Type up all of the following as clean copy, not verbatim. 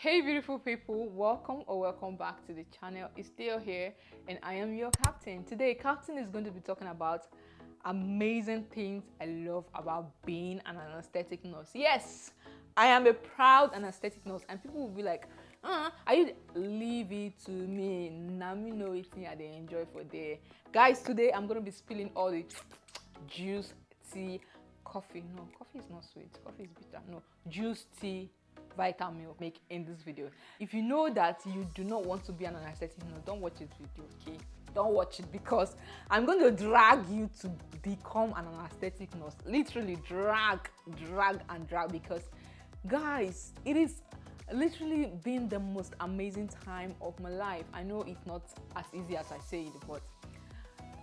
Hey beautiful people, welcome back to the channel. It's still here and I am your captain. Today captain is going to be talking about amazing things I love about being an anesthetic nurse. Yes, I am a proud anesthetic nurse, and people will be like, are you leave it to me? Now me know it I they enjoy for there. Guys, today I'm going to be spilling all the juice, tea, coffee. No, coffee is not sweet, coffee is bitter. No, juice, tea, vitamin milk make in this video. If you know that you do not want to be an anesthetic nurse, don't watch this video, okay? Don't watch it, because I'm going to drag you to become an anesthetic nurse. Literally drag, because guys, it is literally been the most amazing time of my life. I know it's not as easy as I say it, but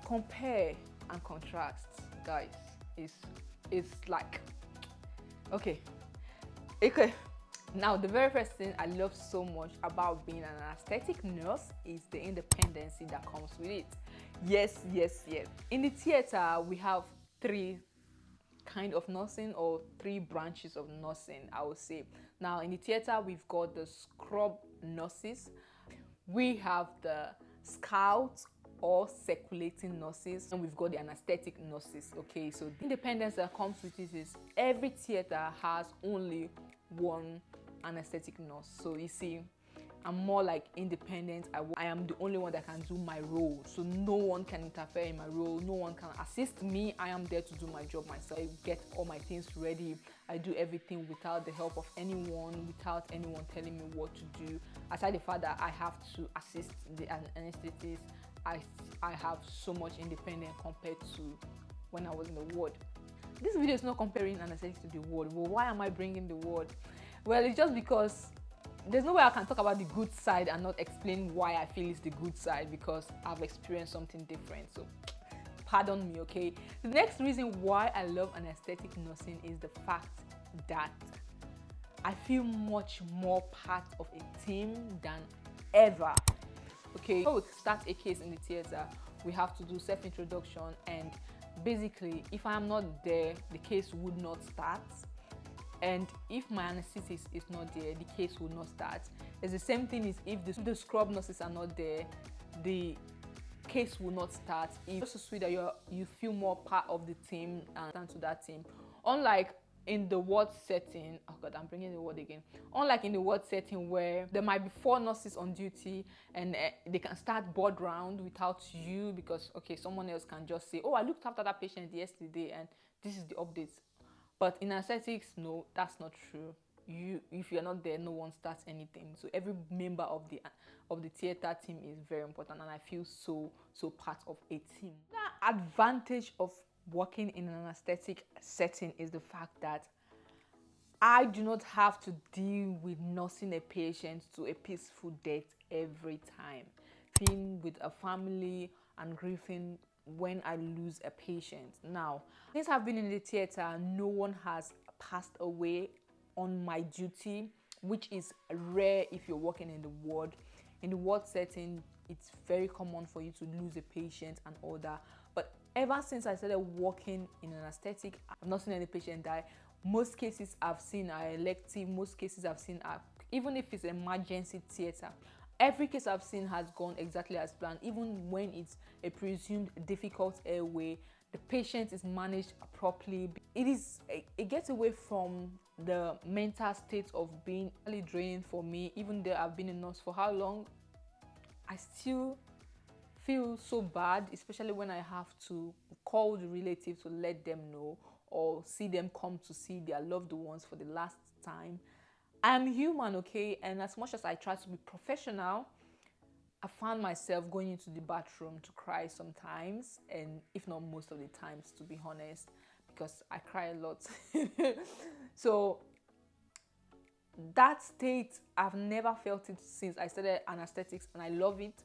compare and contrast, guys. It's like okay. Now, the very first thing I love so much about being an anesthetic nurse is the independency that comes with it. Yes. In the theater, we have three kind of nursing, or three branches of nursing, I would say. Now, in the theater, we've got the scrub nurses, we have the scouts or circulating nurses, and we've got the anesthetic nurses. Okay, so the independence that comes with it is every theater has only one anesthetic nurse. So you see, I'm more like independent. I am the only one that can do my role, so no one can interfere in my role, no one can assist me. I am there to do my job myself. I get all my things ready, I do everything without the help of anyone, without anyone telling me what to do. Aside the fact that I have to assist the anesthetist, I have so much independence compared to when I was in the ward. This video is not comparing anesthetics to the ward. Well, why am I bringing the ward? Well, it's just because there's no way I can talk about the good side and not explain why I feel it's the good side, because I've experienced something different. So pardon me, okay? The next reason why I love anesthetic nursing is the fact that I feel much more part of a team than ever. Okay, before we start a case in the theater, we have to do self-introduction, and basically if I am not there, the case would not start. And if my anesthetist is not there, the case will not start. It's the same thing as if the scrub nurses are not there, the case will not start. It's so sweet that you feel more part of the team and stand to that team. Unlike in the ward setting, oh god, I'm bringing the word again. Unlike in the ward setting where there might be 4 nurses on duty and they can start board round without you, because okay, someone else can just say, oh, I looked after that patient yesterday and this is the updates. But in anesthetics, no, that's not true. If you're not there, no one starts anything. So every member of the theater team is very important, and I feel so part of a team. The advantage of working in an anesthetic setting is the fact that I do not have to deal with nursing a patient to a peaceful death every time. Being with a family and grieving when I lose a patient. Now, since I've been in the theater, no one has passed away on my duty, which is rare if you're working in the ward. In the ward setting, it's very common for you to lose a patient and all that. But ever since I started working in anesthetic, I've not seen any patient die. Most cases I've seen are elective, most cases I've seen are, even if it's emergency theater, every case I've seen has gone exactly as planned. Even when it's a presumed difficult airway, the patient is managed properly. It gets away from the mental state of being really draining for me. Even though I've been a nurse for how long, I still feel so bad, especially when I have to call the relative to let them know, or see them come to see their loved ones for the last time. I am human, okay? And as much as I try to be professional, I found myself going into the bathroom to cry sometimes, and if not most of the times, to be honest, because I cry a lot. So that state, I've never felt it since I started anesthetics, and I love it.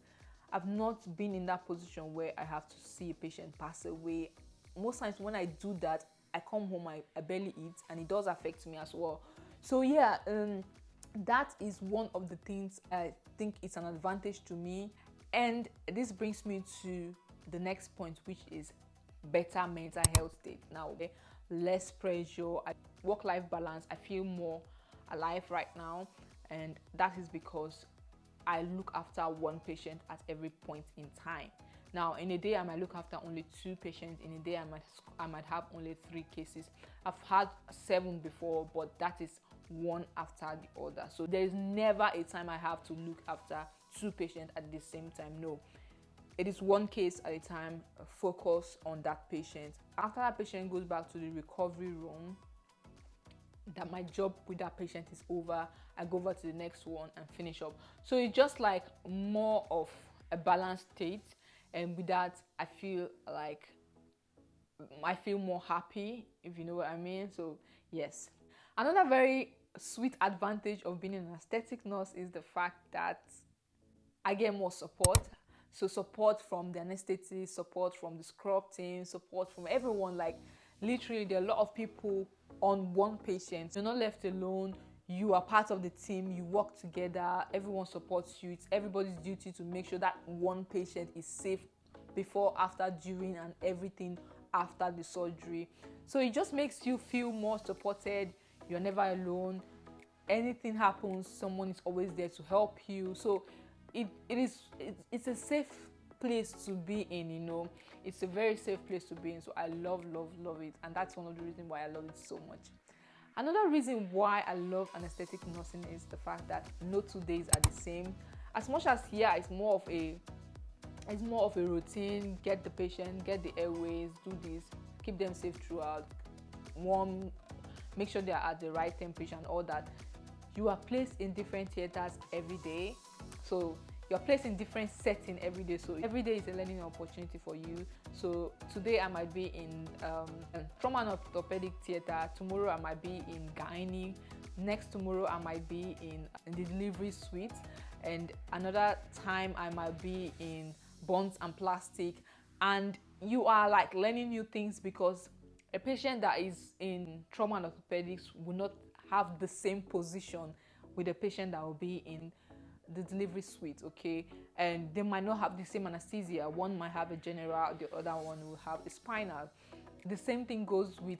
I've not been in that position where I have to see a patient pass away. Most times when I do that, I come home, I barely eat, and it does affect me as well. So yeah, that is one of the things I think it's an advantage to me. And this brings me to the next point, which is better mental health state. Now, less pressure, work-life balance, I feel more alive right now. and that is because I look after one patient at every point in time. Now, in a day, I might look after only 2 patients. In a day, I might have only 3 cases. I've had 7 before, but that is one after the other. So there is never a time I have to look after 2 patients at the same time. No, it is one case at a time. Focus on that patient. After that patient goes back to the recovery room, that my job with that patient is over, I go over to the next one and finish up. So it's just like more of a balanced state, and with that I feel more happy, if you know what I mean. So yes, another very sweet advantage of being an aesthetic nurse is the fact that I get more support. So support from the anesthetist, support from the scrub team, support from everyone. Like literally there are a lot of people on one patient. You're not left alone. You are part of the team. You work together. Everyone supports you. It's everybody's duty to make sure that one patient is safe before, after, during, and everything after the surgery. So it just makes you feel more supported. You're never alone. Anything happens, someone is always there to help you. So it's a safe place to be in, you know. It's a very safe place to be in. So I love it, and that's one of the reasons why I love it so much. Another reason why I love anesthetic nursing is the fact that no 2 days are the same. As much as here it's more of a routine. Get the patient, get the airways, do this, keep them safe throughout, warm, make sure they are at the right temperature and all that. You are placed in different theaters every day. So you're placed in different settings every day. So every day is a learning opportunity for you. So today I might be in trauma and orthopedic theater. Tomorrow I might be in gynae. Next tomorrow I might be in the delivery suite. And another time I might be in bones and plastic. And you are like learning new things, because a patient that is in trauma and orthopedics will not have the same position with a patient that will be in the delivery suite, okay? And they might not have the same anesthesia. One might have a general, the other one will have a spinal. The same thing goes with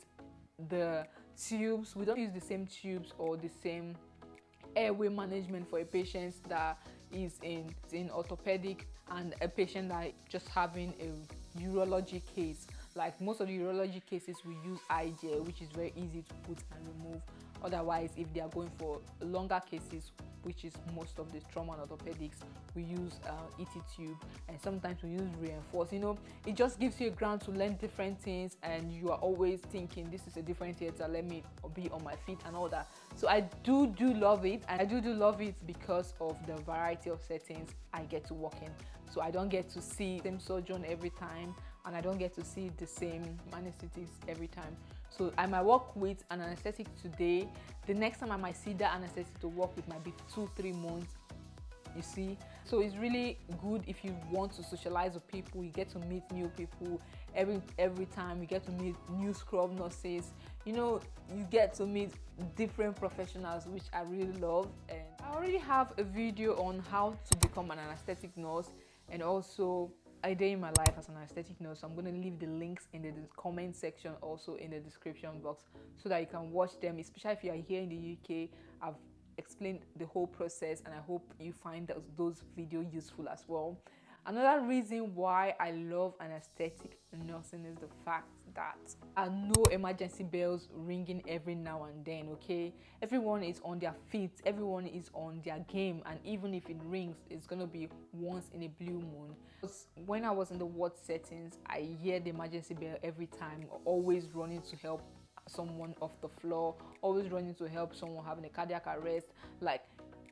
the tubes. We don't use the same tubes or the same airway management for a patient that is in orthopedic and a patient that just having a urology case. Like most of the urology cases, we use IGel, which is very easy to put and remove. Otherwise, if they are going for longer cases, which is most of the trauma and orthopedics, we use ET tube, and sometimes we use reinforce. You know, it just gives you a ground to learn different things, and you are always thinking, this is a different theater, let me be on my feet and all that. So I do love it, and I do love it because of the variety of settings I get to work in. So I don't get to see the same surgeon every time, and I don't get to see the same anesthetist every time. So I might work with an anesthetic today. The next time I might see that anesthetic to work with might be 2-3 months, you see. So it's really good if you want to socialize with people. You get to meet new people every time. You get to meet new scrub nurses. You know, you get to meet different professionals, which I really love. And I already have a video on how to become an anesthetic nurse, and also a day in my life as an anesthetic nurse. So I'm going to leave the links in the comment section, also in the description box, so that you can watch them, especially if you are here in the UK. I've explained the whole process, and I hope you find those videos useful as well. Another reason why I love anesthetic nursing is the fact that there are no emergency bells ringing every now and then, okay? Everyone is on their feet, everyone is on their game, and even if it rings, it's gonna be once in a blue moon. When I was in the ward settings, I hear the emergency bell every time, always running to help someone off the floor, always running to help someone having a cardiac arrest. Like,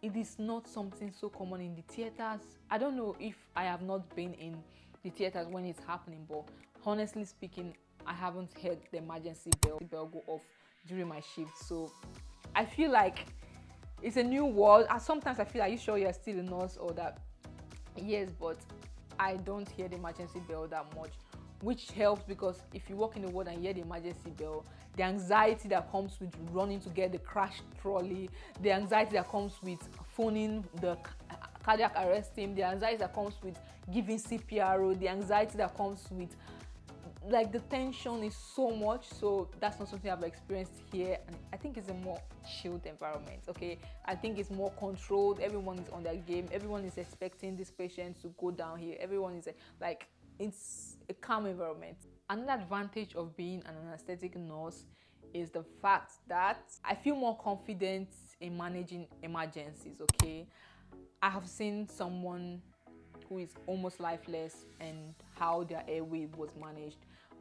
it is not something so common in the theaters. I don't know if I have not been in the theaters when it's happening, but honestly speaking, I haven't heard the emergency bell go off during my shift. So I feel like it's a new world. Sometimes I feel, are you sure you're still a nurse or that? Yes, but I don't hear the emergency bell that much, which helps, because if you walk in the ward and hear the emergency bell, the anxiety that comes with running to get the crash trolley, the anxiety that comes with phoning the cardiac arrest team, the anxiety that comes with giving CPRO, the anxiety that comes with like the tension is so much, so that's not something I've experienced here. And I think it's a more chilled environment. Okay, I think it's more controlled. Everyone is on their game. Everyone is expecting this patient to go down here. Everyone is like, it's a calm environment. Another advantage of being an anesthetic nurse is the fact that I feel more confident in managing emergencies. Okay, I have seen someone who is almost lifeless and how their airway was managed.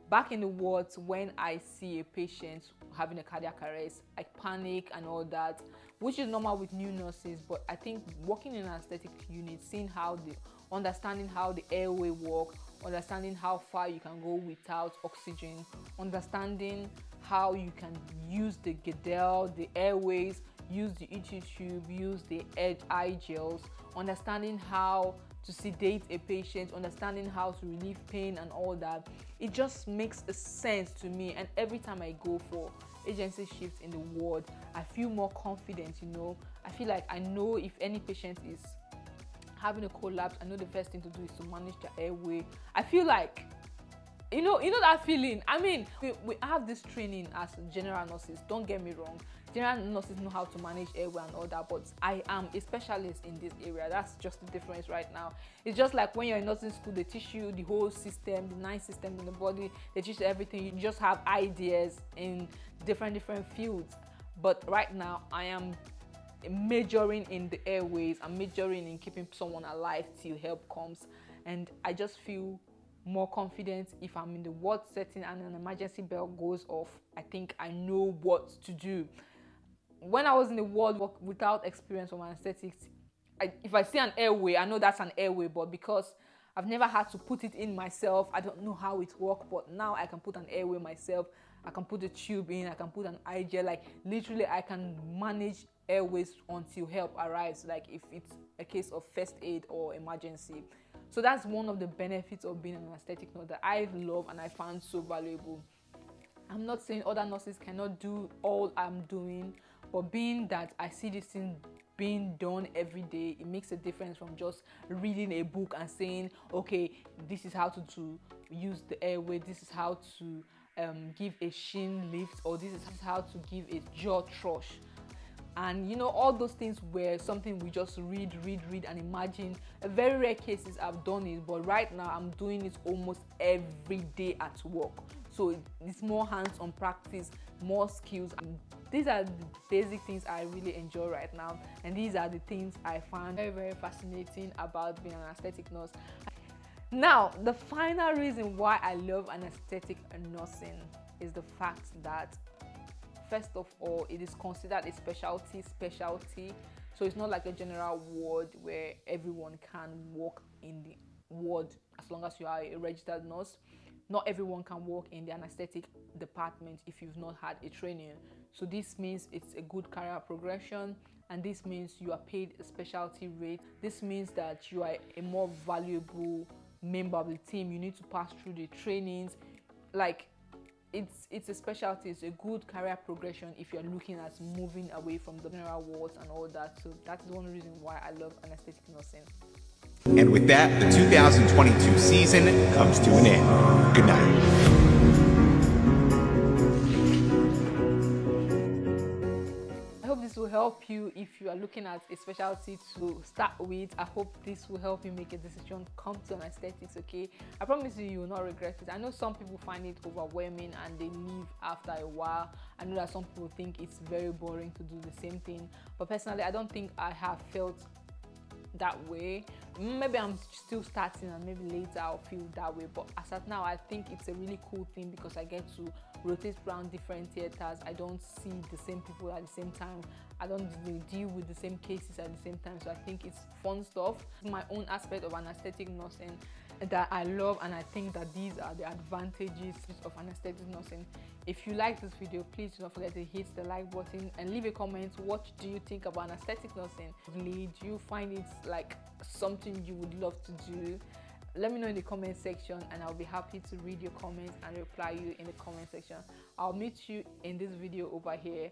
Back in the wards, when I see a patient having a cardiac arrest, I panic and all that, which is normal with new nurses. But I think working in an anesthetic unit, seeing how understanding how the airway works, understanding how far you can go without oxygen, understanding how you can use the Gedel, the airways, use the ET tube, use the eye gels, understanding how to sedate a patient, understanding how to relieve pain and all that. It just makes a sense to me, and every time I go for agency shifts in the ward, I feel more confident, you know. I feel like I know if any patient is having a collapse, I know the first thing to do is to manage their airway. I feel like, you know that feeling. I mean, we have this training as general nurses, don't get me wrong. General nurses know how to manage airway and all that, but I am a specialist in this area. That's just the difference right now. It's just like when you're in nursing school, they teach you the whole system, the 9 systems in the body. They teach you everything. You just have ideas in different fields. But right now, I am majoring in the airways. I'm majoring in keeping someone alive till help comes, and I just feel more confident if I'm in the ward setting and an emergency bell goes off. I think I know what to do. When I was in the ward without experience of anesthetics, if I see an airway, I know that's an airway, but because I've never had to put it in myself, I don't know how it works. But now I can put an airway myself. I can put a tube in, I can put an eye gel, like literally I can manage airways until help arrives, like if it's a case of first aid or emergency. So that's one of the benefits of being an anesthetic nurse that I love and I found so valuable. I'm not saying other nurses cannot do all I'm doing, but being that I see this thing being done every day, it makes a difference from just reading a book and saying, okay, this is how to use the airway, this is how to give a shin lift, or this is how to give a jaw thrush. And you know, all those things were something we just read and imagine. A very rare cases I've done it, but right now I'm doing it almost every day at work. So it's more hands-on practice, more skills. And these are the basic things I really enjoy right now, and these are the things I find very fascinating about being an anesthetic nurse. Now, the final reason why I love anesthetic nursing is the fact that, first of all, it is considered a specialty. So it's not like a general ward where everyone can work in the ward as long as you are a registered nurse. Not everyone can work in the anesthetic department if you've not had a training. So this means it's a good career progression, and this means you are paid a specialty rate. This means that you are a more valuable member of the team. You need to pass through the trainings. Like, it's a specialty. It's a good career progression if you're looking at moving away from the general wards and all that. So that's one reason why I love anesthetic nursing. And with that, the 2022 season comes to an end. Good night. This will help you if you are looking at a specialty to start with. I hope this will help you make a decision. Come to anesthetics, okay? I promise you, you will not regret it. I know some people find it overwhelming and they leave after a while. I know that some people think it's very boring to do the same thing, but personally, I don't think I have felt that way. Maybe I'm still starting and maybe later I'll feel that way, but as of now, I think it's a really cool thing because I get to rotate around different theaters. I don't see the same people at the same time. I don't deal with the same cases at the same time. So I think it's fun stuff. My own aspect of anesthetic nursing that I love, and I think that these are the advantages of anesthetic nursing. If you like this video, please do not forget to hit the like button and leave a comment. What do you think about anesthetic nursing? Do you find it like something you would love to do? Let me know in the comment section, and I'll be happy to read your comments and reply you in the comment section. I'll meet you in this video over here.